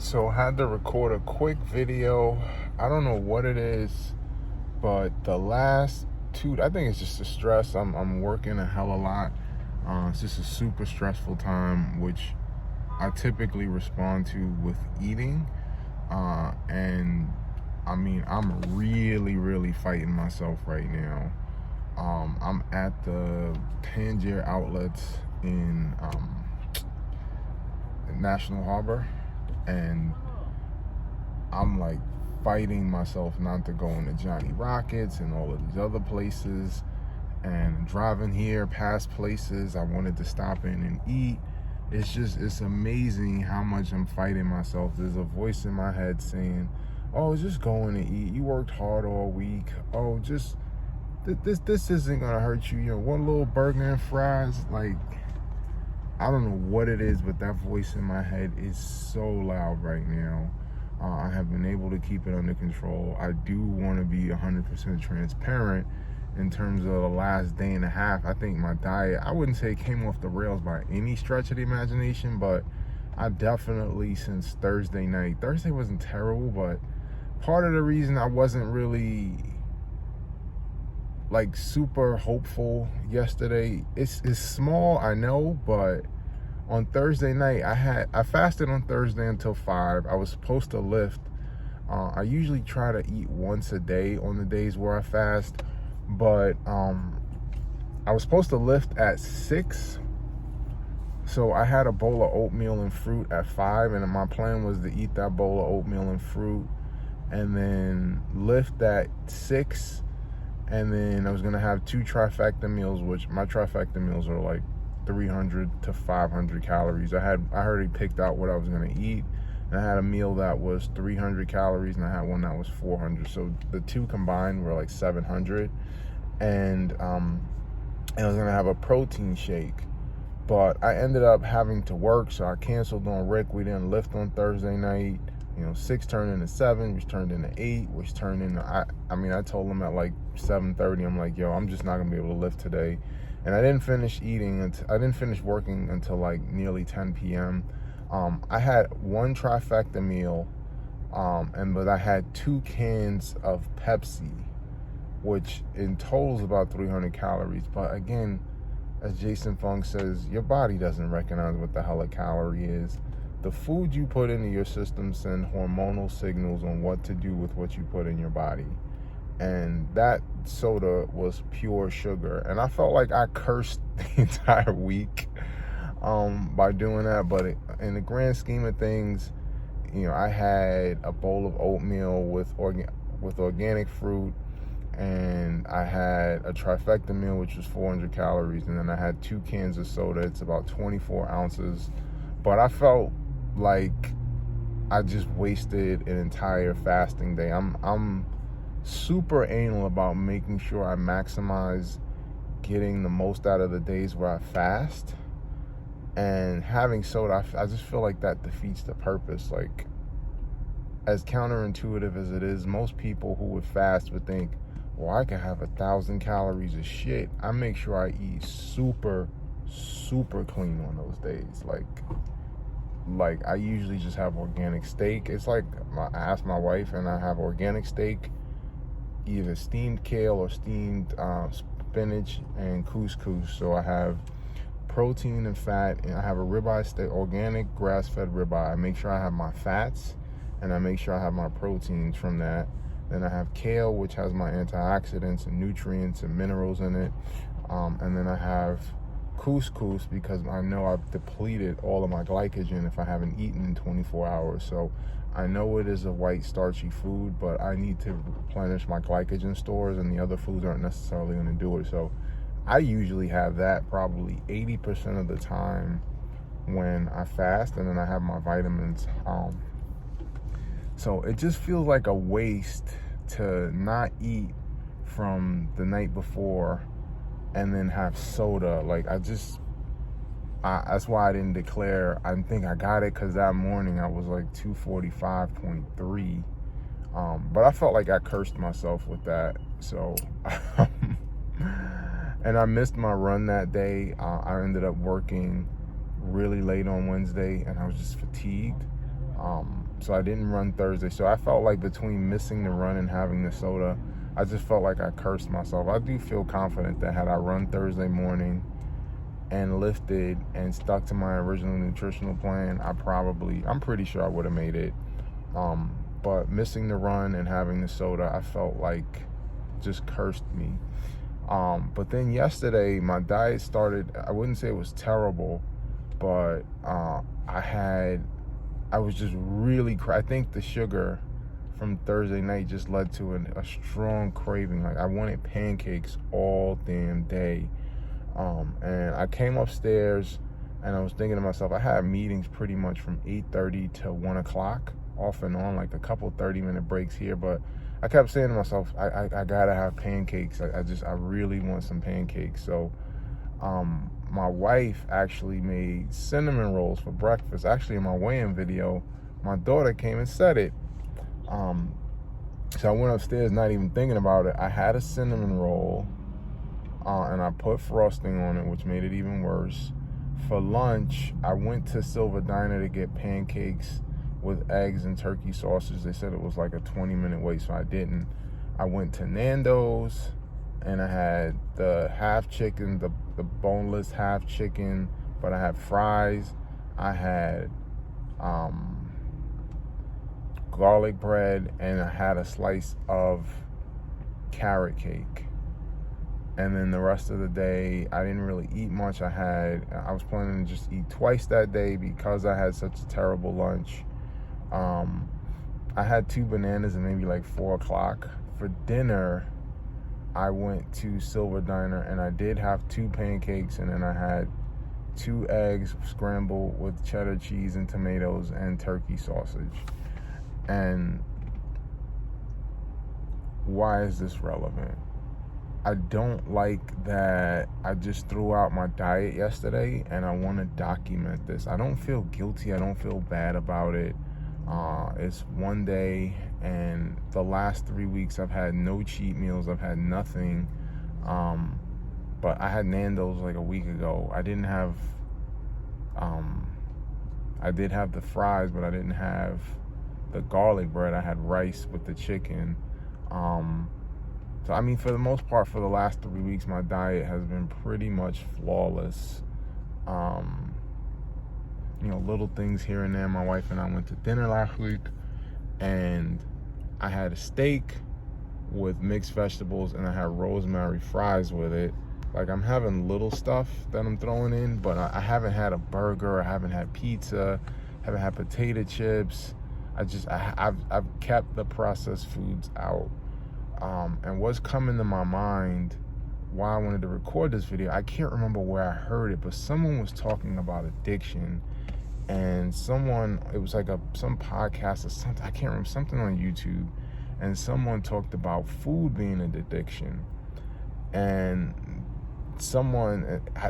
So I had to record a quick video. I don't know what it is, but the last two, I think it's just the stress. I'm working a hell of a lot. It's just a super stressful time, which I typically respond to with eating. And I mean, I'm really fighting myself right now. I'm at the Tangier outlets in National Harbor, and I'm like fighting myself not to go into Johnny Rockets and all of these other places, and driving here past places I wanted to stop in and eat. It's amazing how much I'm fighting myself. There's a voice in my head saying, oh, just go in and eat. You worked hard all week. Oh, just this isn't gonna hurt you. You know, one little burger and fries. Like, I don't know what it is, but that voice in my head is so loud right now. I have been able to keep it under control. I do want to be 100% transparent in terms of the last day and a half. I think my diet, I wouldn't say it came off the rails by any stretch of the imagination, but I definitely, since Thursday night, Thursday wasn't terrible, but part of the reason I wasn't really like super hopeful yesterday, it's small, I know, but on Thursday night, I fasted on Thursday until 5. I was supposed to lift. I usually try to eat once a day on the days where I fast, but I was supposed to lift at 6. So I had a bowl of oatmeal and fruit at 5, and my plan was to eat that bowl of oatmeal and fruit and then lift at 6. And then I was gonna have 2 trifecta meals, which my trifecta meals are like 300 to 500 calories. I already picked out what I was gonna eat, and I had a meal that was 300 calories, and I had one that was 400. So the two combined were like 700. And I was gonna have a protein shake, but I ended up having to work, so I canceled on Rick. We didn't lift on Thursday night. You know, 6 turned into 7, which turned into 8, which turned into, I told him at like 7:30, I'm like, yo, I'm just not gonna be able to lift today. And I didn't finish working until like nearly 10 p.m. I had one trifecta meal, but I had 2 cans of Pepsi, which in total is about 300 calories. But again, as Jason Fung says, your body doesn't recognize what the hell a calorie is. The food you put into your system send hormonal signals on what to do with what you put in your body. And that soda was pure sugar. And I felt like I cursed the entire week by doing that. But in the grand scheme of things, you know, I had a bowl of oatmeal with organic fruit, and I had a trifecta meal, which was 400 calories. And then I had 2 cans of soda. It's about 24 ounces. But I felt like I just wasted an entire fasting day. I'm super anal about making sure I maximize getting the most out of the days where I fast. And having soda, I just feel like that defeats the purpose. Like, as counterintuitive as it is, most people who would fast would think, well, I can have 1,000 calories of shit. I make sure I eat super clean on those days. Like I usually just have organic steak. It's like I ask my wife, and I have organic steak, either steamed kale or steamed spinach and couscous. So I have protein and fat, and I have a ribeye steak, organic grass-fed ribeye. I make sure I have my fats, and I make sure I have my proteins from that. Then I have kale, which has my antioxidants and nutrients and minerals in it. And then I have couscous, because I know I've depleted all of my glycogen if I haven't eaten in 24 hours. So I know it is a white starchy food, but I need to replenish my glycogen stores, and the other foods aren't necessarily going to do it. So I usually have that probably 80% of the time when I fast, and then I have my vitamins. So it just feels like a waste to not eat from the night before and then have soda. Like, that's why I didn't declare. I think I got it because that morning I was like 245.3. But I felt like I cursed myself with that. So, and I missed my run that day. I ended up working really late on Wednesday, and I was just fatigued. So I didn't run Thursday. So I felt like between missing the run and having the soda, I just felt like I cursed myself. I do feel confident that had I run Thursday morning and lifted and stuck to my original nutritional plan, I'm pretty sure I would have made it. But missing the run and having the soda, I felt like just cursed me. But then yesterday, my diet started, I wouldn't say it was terrible, but I was just really, I think the sugar from Thursday night just led to a strong craving. Like I wanted pancakes all damn day. And I came upstairs and I was thinking to myself, I had meetings pretty much from 8:30 to 1 o'clock, off and on, like a couple 30-minute breaks here. But I kept saying to myself, I gotta have pancakes. I really want some pancakes. So my wife actually made cinnamon rolls for breakfast. Actually, in my weigh-in video, my daughter came and said it. So I went upstairs not even thinking about it. I had a cinnamon roll, and I put frosting on it, which made it even worse. For lunch, I went to Silver Diner to get pancakes with eggs and turkey sausage. They said it was like a 20-minute wait, so I didn't. I went to Nando's, and I had the half chicken, the boneless half chicken, but I had fries. I had garlic bread, and I had a slice of carrot cake. And then the rest of the day, I didn't really eat much. I was planning to just eat twice that day because I had such a terrible lunch. I had 2 bananas and maybe like 4 o'clock. For dinner, I went to Silver Diner and I did have 2 pancakes, and then I had 2 eggs scrambled with cheddar cheese and tomatoes and turkey sausage. And why is this relevant? I don't like that I just threw out my diet yesterday, and I want to document this. I don't feel guilty. I don't feel bad about it. It's one day, and the last 3 weeks I've had no cheat meals. I've had nothing. But I had Nando's like a week ago. I didn't have, I did have the fries, but I didn't have the garlic bread. I had rice with the chicken. So, I mean, for the most part, for the last 3 weeks, my diet has been pretty much flawless. Little things here and there. My wife and I went to dinner last week, and I had a steak with mixed vegetables, and I had rosemary fries with it. Like, I'm having little stuff that I'm throwing in, but I haven't had a burger. I haven't had pizza. Haven't had potato chips. I've kept the processed foods out. And what's coming to my mind why I wanted to record this video, I can't remember where I heard it, but someone was talking about addiction, and it was like some podcast or something, I can't remember, something on YouTube, and someone talked about food being an addiction. And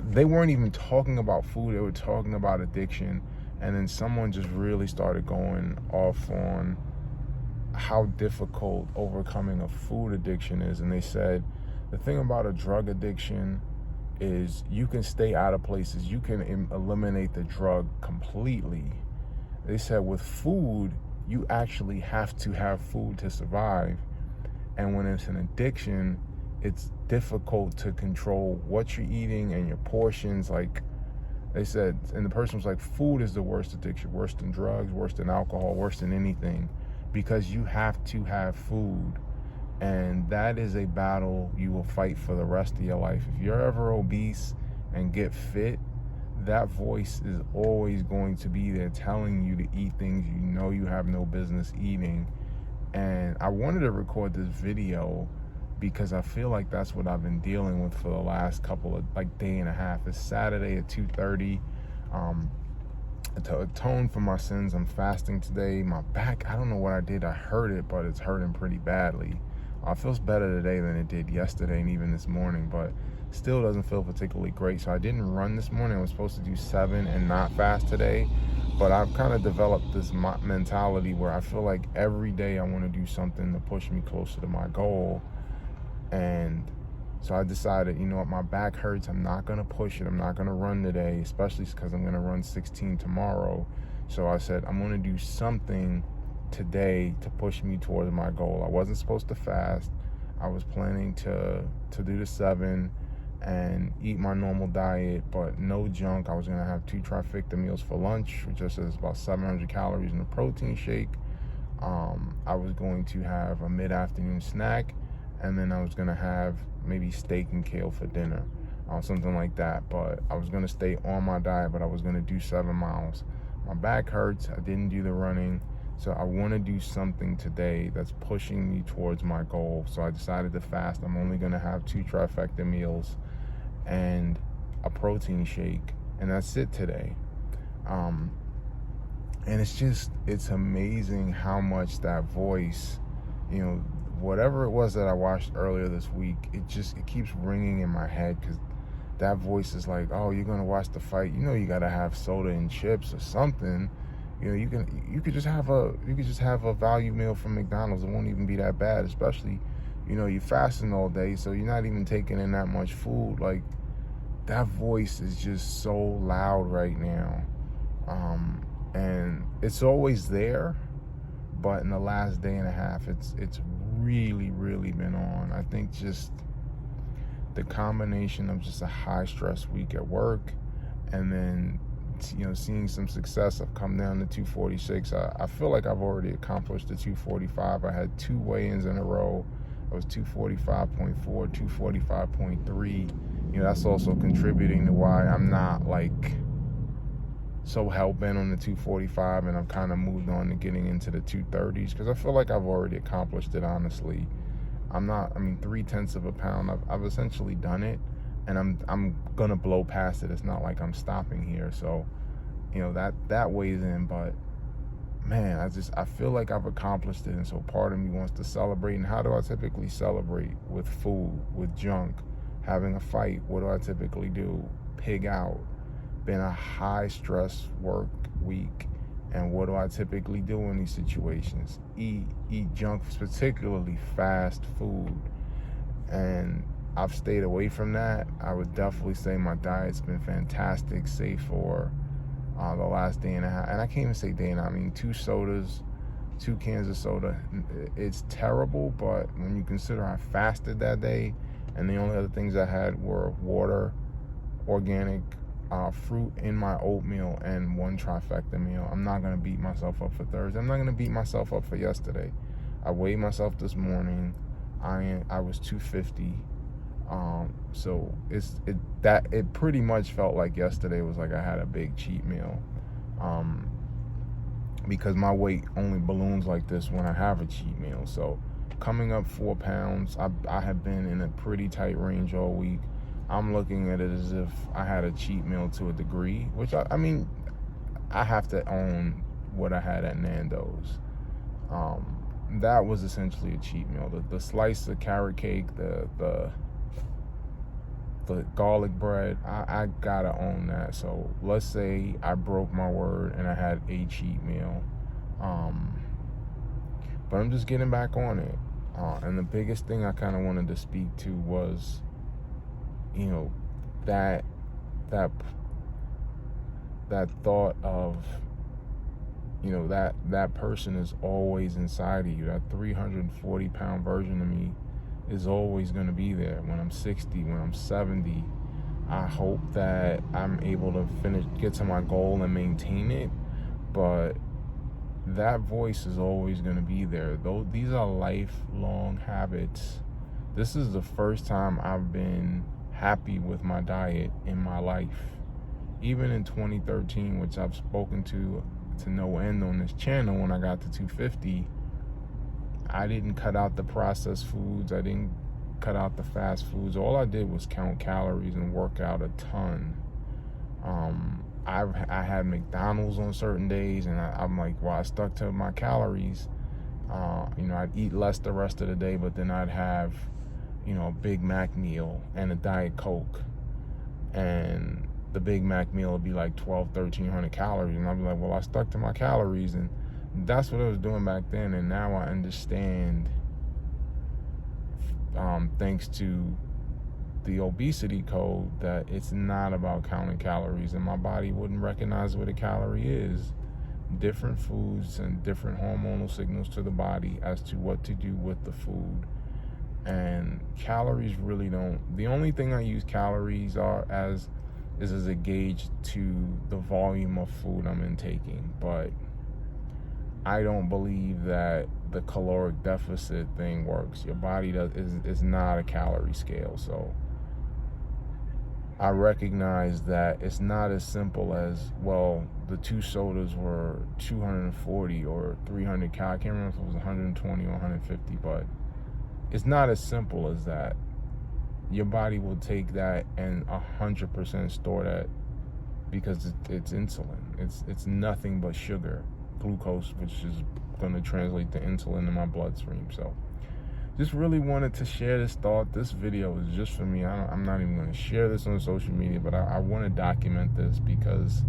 they weren't even talking about food, they were talking about addiction. And then someone just really started going off on how difficult overcoming a food addiction is. And they said the thing about a drug addiction is you can stay out of places, you can eliminate the drug completely. They said with food, you actually have to have food to survive. And when it's an addiction, it's difficult to control what you're eating and your portions. Like they said, and the person was like, food is the worst addiction, worse than drugs, worse than alcohol, worse than anything, because you have to have food. And that is a battle you will fight for the rest of your life. If you're ever obese and get fit, that voice is always going to be there telling you to eat things you know you have no business eating. And I wanted to record this video because I feel like that's what I've been dealing with for the last couple of day and a half. It's Saturday at 2:30. To atone for my sins, I'm fasting today. My back, I don't know what I did. I hurt it, but it's hurting pretty badly. It feels better today than it did yesterday and even this morning, but still doesn't feel particularly great. So I didn't run this morning. I was supposed to do 7 and not fast today, but I've kind of developed this mentality where I feel like every day I want to do something to push me closer to my goal. And so I decided, you know what, my back hurts. I'm not going to push it. I'm not going to run today, especially because I'm going to run 16 tomorrow. So I said, I'm going to do something today to push me towards my goal. I wasn't supposed to fast. I was planning to do the 7 and eat my normal diet, but no junk. I was gonna have 2 trifecta meals for lunch, which just is about 700 calories in a protein shake. I was going to have a mid-afternoon snack, and then I was gonna have maybe steak and kale for dinner, something like that. But I was gonna stay on my diet, but I was gonna do 7 miles. My back hurts. I didn't do the running. So I want to do something today that's pushing me towards my goal. So I decided to fast. I'm only going to have 2 trifecta meals and a protein shake, and that's it today. And it's amazing how much that voice, whatever it was that I watched earlier this week, it keeps ringing in my head, because that voice is like, oh, you're going to watch the fight. You got to have soda and chips or something. You could just have a value meal from McDonald's. It won't even be that bad, especially, you're fasting all day, so you're not even taking in that much food. Like, that voice is just so loud right now. And it's always there, but in the last day and a half, it's really, really been on. I think just the combination of just a high stress week at work, and then seeing some success. I've come down to 246. I feel like I've already accomplished the 245. I had 2 weigh-ins in a row. I was 245.4, 245.3. That's also contributing to why I'm not like so hell-bent on the 245, and I've kind of moved on to getting into the 230s, because I feel like I've already accomplished it, honestly. 3/10 of a pound, I've essentially done it, and I'm gonna blow past it. It's not like I'm stopping here. So that weighs in, but man, I feel like I've accomplished it. And so part of me wants to celebrate. And how do I typically celebrate? With food, with junk, having a fight. What do I typically do? Pig out. Been a high stress work week, and what do I typically do in these situations? Eat junk, particularly fast food. And I've stayed away from that. I would definitely say my diet's been fantastic, save for the last day and a half. And I can't even say day and a half. 2 sodas, 2 cans of soda. It's terrible, but when you consider I fasted that day, and the only other things I had were water, organic fruit in my oatmeal, and 1 trifecta meal, I'm not going to beat myself up for Thursday. I'm not going to beat myself up for yesterday. I weighed myself this morning. I was 250. So it pretty much felt like yesterday was like I had a big cheat meal, because my weight only balloons like this when I have a cheat meal. So coming up 4 pounds, I have been in a pretty tight range all week. I'm looking at it as if I had a cheat meal to a degree, which I have to own what I had at Nando's. That was essentially a cheat meal. The slice of carrot cake, the garlic bread, I gotta own that. So let's say I broke my word and I had a cheat meal, but I'm just getting back on it. And the biggest thing I kind of wanted to speak to was, that thought of, that person is always inside of you. That 340-pound version of me is always going to be there. When I'm 60, when I'm 70, I hope that I'm able to get to my goal and maintain it. But that voice is always going to be there. Though these are lifelong habits. This is the first time I've been happy with my diet in my life. Even in 2013, which I've spoken to no end on this channel, when I got to 250, I didn't cut out the processed foods. I didn't cut out the fast foods. All I did was count calories and work out a ton. I had McDonald's on certain days, and I'm like, well, I stuck to my calories. I'd eat less the rest of the day, but then I'd have, a Big Mac meal and a Diet Coke. And the Big Mac meal would be like 1,300 calories. And I'd be like, well, I stuck to my calories. And that's what I was doing back then. And now I understand, thanks to the obesity code, that it's not about counting calories, and my body wouldn't recognize what a calorie is. different foods and different hormonal signals to the body as to what to do with the food. And calories really don't, the only thing I use calories as a gauge to the volume of food I'm intaking. But I don't believe that the caloric deficit thing works. Your body is not a calorie scale. So I recognize that it's not as simple as, well, the 2 sodas were 240 or 300 calories. I can't remember if it was 120 or 150, but it's not as simple as that. Your body will take that and 100% store that, because it's insulin. It's nothing but sugar, glucose, which is going to translate to insulin in my bloodstream. So just really wanted to share this thought. This video is just for me. I'm not even going to share this on social media, but I want to document this because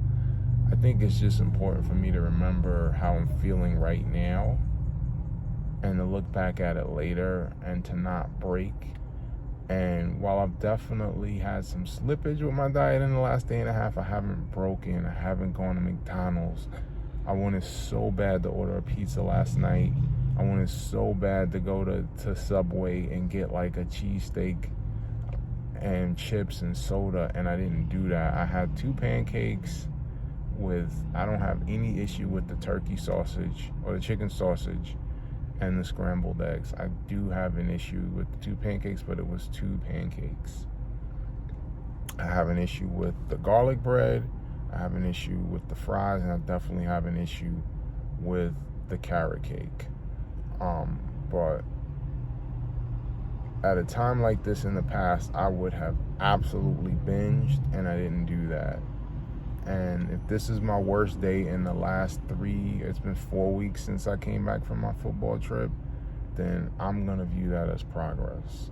I think it's just important for me to remember how I'm feeling right now and to look back at it later and to not break. And while I've definitely had some slippage with my diet in the last day and a half, I haven't broken. I haven't gone to McDonald's. I wanted so bad to order a pizza last night. I wanted so bad to go to Subway and get like a cheesesteak and chips and soda, and I didn't do that. I had 2 pancakes I don't have any issue with the turkey sausage or the chicken sausage and the scrambled eggs. I do have an issue with the 2 pancakes, but it was 2 pancakes. I have an issue with the garlic bread. I have an issue with the fries, and I definitely have an issue with the carrot cake. But at a time like this in the past, I would have absolutely binged, and I didn't do that. And if this is my worst day in the last 3, it's been 4 weeks since I came back from my football trip, then I'm gonna view that as progress.